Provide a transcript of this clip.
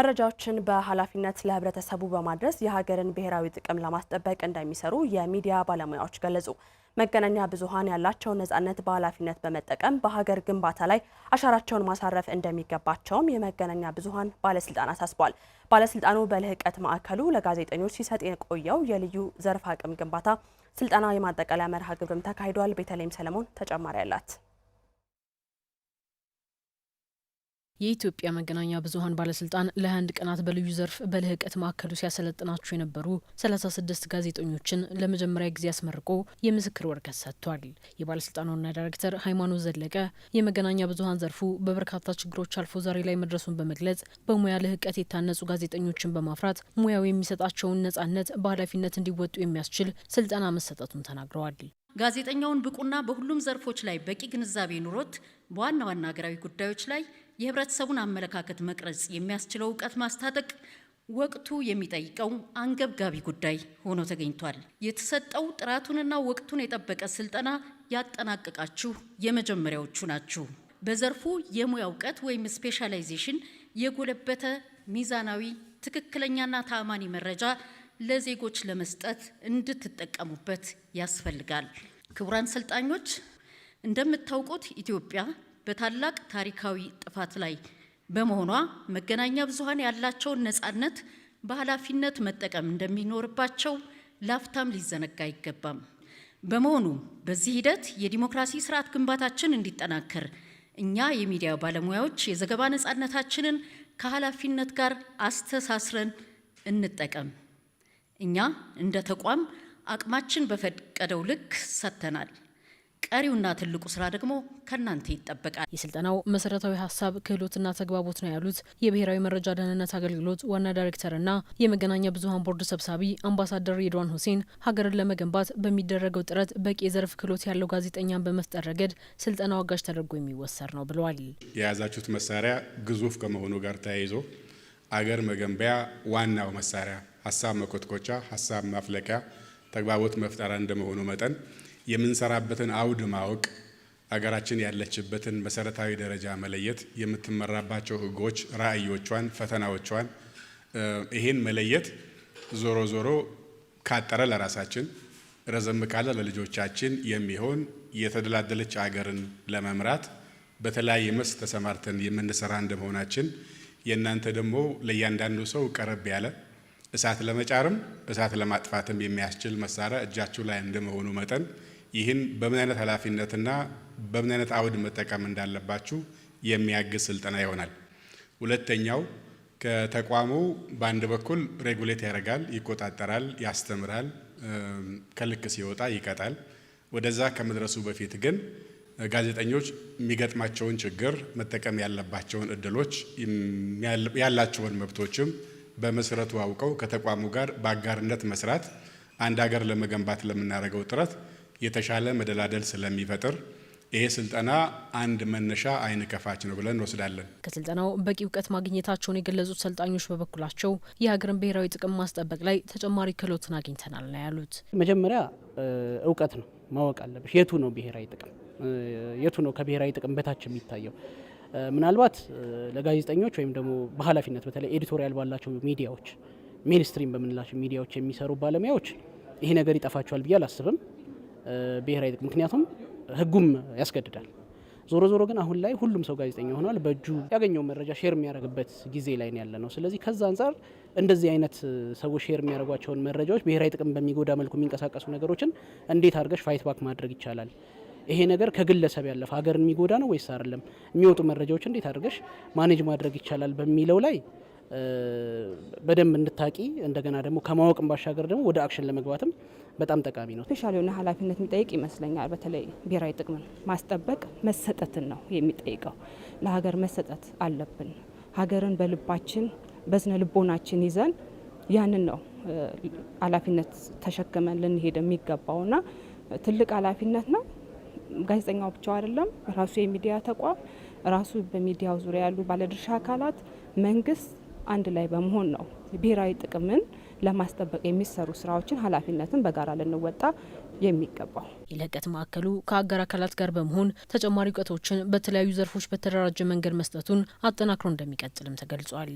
መረጃዎችን በኃላፊነት ለህብረተሰቡ በማድረስ የሀገርን ብሔራዊ ጥቅም ለማስጠበቅ እንደሚሰሩ የሚዲያ ባለሙያዎች ገለጹ። መገናኛ ብዙሃን ያላቸውን ነጻነት በኃላፊነት በመጠቀም በሀገር ግንባታ ላይ አሻራቸውን ማሳረፍ እንደሚገባቸውም የመገናኛ ብዙሃን ባለስልጣን አሳስቧል። ባለስልጣኑ በልህቀት ማዕከሉ ለጋዜጠኞች ሲሰጥ የቆየው የልዩ ዘርፍ አቅም ግንባታ ስልጠና የማጠቃለያ መርሃ ግብርም ተካሂዷል። ቤተልሔም ሰለሞን ተጨማሪ አላት። የኢትዮጵያ መገናኛ ብዙሃን ባለስልጣን ለ21 ቀናት በልዩ ዘርፍ በልህቀት ማዕከሉ ሲያሰለጥናቸው የነበሩ 36 ጋዜጠኞችን ለመጀመሪያ ጊዜ አስመርቆ የምስክር ወረቀት ሰጥቷል። የባለስልጣኑ ዋና ዳይሬክተር ሃይማኖት ዘለቀ የመገናኛ ብዙሃን ዘርፉ በበርካታ ችግሮች አልፎ ዛሬ ላይ መድረሱን በመግለጽ በሙያ ልህቀት የታነጹ ጋዜጠኞችን በማፍራት ሙያው የሚሰጣቸውን ነጻነት በኃላፊነት እንዲወጡ የሚያስችል ስልጠና መሰጠቱን ተናግረዋል። ጋዜጠኛውን ብቁና በሁሉም ዘርፎች ላይ በቂ ግንዛቤ ኑሮት በዋና ዋና ሀገራዊ ጉዳዮች ላይ የህብረተሰቡን አመለካከት መቅረጽ የሚያስችለው እውቀት ማስታጠቅ ወቅቱ የሚጠይቀው አንገብጋቢ ጉዳይ ሆኖ ተገኝቷል። የተሰጠው ጥራቱንና ወቅቱን የጠበቀ ስልጠና ያጠናቀቃችሁ የመጀመሪያዎቹ ናችሁ። በዘርፉ የሙያ እውቀት ወይም ስፔሻላይዜሽን የጎለበተ ሚዛናዊ፣ ትክክለኛና ተአማኒ መረጃ ለዜጎች ለመስጠት እንድትጠቀሙበት ያስፈልጋል። ክቡራን ሰልጣኞች፣ እንደምታውቁት ኢትዮጵያ በታላቅ ታሪካዊ ጥፋት ላይ በመሆኗ መገናኛ ብዙሃን ያላቸውን ነጻነት በኃላፊነት መጠቀም እንደሚኖርባቸው ላፍታም ሊዘነጋ አይገባም። በመሆኑ በዚህ ሂደት የዲሞክራሲ ስርዓት ግንባታችን እንዲጠናከር እኛ የሚዲያ ባለሙያዎች የዘገባ ነጻነታችንን ከኃላፊነት ጋር አስተሳስረን እንጠቀም። እኛ እንደ ተቋም አቅማችን በፈቀደው ልክ ሰጥተናል። ቀሪውና ትልቁ ስራ ደግሞ ከናንተ ይጠበቃል። የስልጠናው መሰረታዊ ሀሳብ ክህሎትና ተግባቦት ነው ያሉት የብሔራዊ መረጃ ደህንነት አገልግሎት ዋና ዳይሬክተርና የመገናኛ ብዙሃን ቦርድ ሰብሳቢ አምባሳደር ሬድዋን ሁሴን ሀገርን ለመገንባት በሚደረገው ጥረት በቂ የዘርፍ ክህሎት ያለው ጋዜጠኛን በመፍጠር ረገድ ስልጠናው አጋዥ ተደርጎ የሚወሰድ ነው ብለዋል። የያዛችሁት መሳሪያ ግዙፍ ከመሆኑ ጋር ተያይዞ አገር መገንቢያ ዋናው መሳሪያ ሀሳብ መኮትኮቻ፣ ሀሳብ ማፍለቂያ፣ ተግባቦት መፍጠሪያ እንደመሆኑ መጠን የምንሰራበትን አውድ ማወቅ፣ አገራችን ያለችበትን መሰረታዊ ደረጃ መለየት፣ የምትመራባቸው ህጎች፣ ራዕዮቿን፣ ፈተናዎቿን ይሄን መለየት ዞሮ ዞሮ ካጠረ ለራሳችን ረዘም ካለ ለልጆቻችን የሚሆን የተደላደለች አገርን ለመምራት በተለያየ መስክ ተሰማርተን የምንሰራ እንደመሆናችን የእናንተ ደግሞ ለእያንዳንዱ ሰው ቀረብ ያለ እሳት ለመጫርም እሳት ለማጥፋትም የሚያስችል መሳሪያ እጃችሁ ላይ እንደመሆኑ መጠን ይህን በምን አይነት ኃላፊነትና በምን አይነት አውድ መጠቀም እንዳለባችሁ የሚያግዝ ስልጠና ይሆናል። ሁለተኛው ከተቋሙ በአንድ በኩል ሬጉሌት ያደርጋል፣ ይቆጣጠራል፣ ያስተምራል፣ ከልክ ሲወጣ ይቀጣል። ወደዛ ከመድረሱ በፊት ግን ጋዜጠኞች የሚገጥማቸውን ችግር፣ መጠቀም ያለባቸውን እድሎች፣ ያላቸውን መብቶችም በመሰረቱ አውቀው ከተቋሙ ጋር በአጋርነት መስራት አንድ ሀገር ለመገንባት ለምናደርገው ጥረት የተሻለ መደላደል ስለሚፈጥር ይሄ ስልጠና አንድ መነሻ አይን ከፋች ነው ብለን እንወስዳለን። ከስልጠናው በቂ እውቀት ማግኘታቸውን የገለጹት ሰልጣኞች በበኩላቸው የሀገርን ብሔራዊ ጥቅም ማስጠበቅ ላይ ተጨማሪ ክህሎትን አግኝተናል ነው ያሉት። መጀመሪያ እውቀት ነው ማወቅ አለብሽ። የቱ ነው ብሔራዊ ጥቅም፣ የቱ ነው ከብሔራዊ ጥቅም በታች የሚታየው? ምናልባት ለጋዜጠኞች ወይም ደግሞ በኃላፊነት በተለይ ኤዲቶሪያል ባላቸው ሚዲያዎች፣ ሜንስትሪም በምንላቸው ሚዲያዎች የሚሰሩ ባለሙያዎች ይሄ ነገር ይጠፋቸዋል ብዬ አላስብም። ብሔራዊ ጥቅም ምክንያቱም ህጉም ያስገድዳል። ዞሮ ዞሮ ግን አሁን ላይ ሁሉም ሰው ጋዜጠኛ ሆኗል። በእጁ ያገኘው መረጃ ሼር የሚያደርግበት ጊዜ ላይ ያለ ነው። ስለዚህ ከዛ አንጻር እንደዚህ አይነት ሰዎች ሼር የሚያደርጓቸውን መረጃዎች ብሔራዊ ጥቅም በሚጎዳ መልኩ የሚንቀሳቀሱ ነገሮችን እንዴት አድርገሽ ፋይት ባክ ማድረግ ይቻላል? ይሄ ነገር ከግለሰብ ያለፈ ሀገርን የሚጎዳ ነው ወይስ አይደለም? የሚወጡ መረጃዎች እንዴት አድርገሽ ማኔጅ ማድረግ ይቻላል በሚለው ላይ በደንብ እንድታቂ፣ እንደገና ደግሞ ከማወቅም ባሻገር ደግሞ ወደ አክሽን ለመግባትም በጣም ጠቃሚ ነው። ስፔሻል የሆነ ኃላፊነት የሚጠይቅ ይመስለኛል። በተለይ ብሔራዊ ጥቅምን ማስጠበቅ መሰጠትን ነው የሚጠይቀው። ለሀገር መሰጠት አለብን። ሀገርን በልባችን በስነ ልቦናችን ይዘን ያንን ነው ኃላፊነት ተሸክመን ልንሄድ የሚገባውና ትልቅ ኃላፊነት ነው። ጋዜጠኛው ብቻ አይደለም፣ ራሱ የሚዲያ ተቋም፣ ራሱ በሚዲያው ዙሪያ ያሉ ባለድርሻ አካላት፣ መንግስት አንድ ላይ በመሆን ነው ብሔራዊ ጥቅምን ለማስጠበቅ የሚሰሩ ስራዎችን ኃላፊነትን በጋራ ልንወጣ የሚገባው። የልህቀት ማዕከሉ ከአጋር አካላት ጋር በመሆን ተጨማሪ እውቀቶችን በተለያዩ ዘርፎች በተደራጀ መንገድ መስጠቱን አጠናክሮ እንደሚቀጥልም ተገልጿል።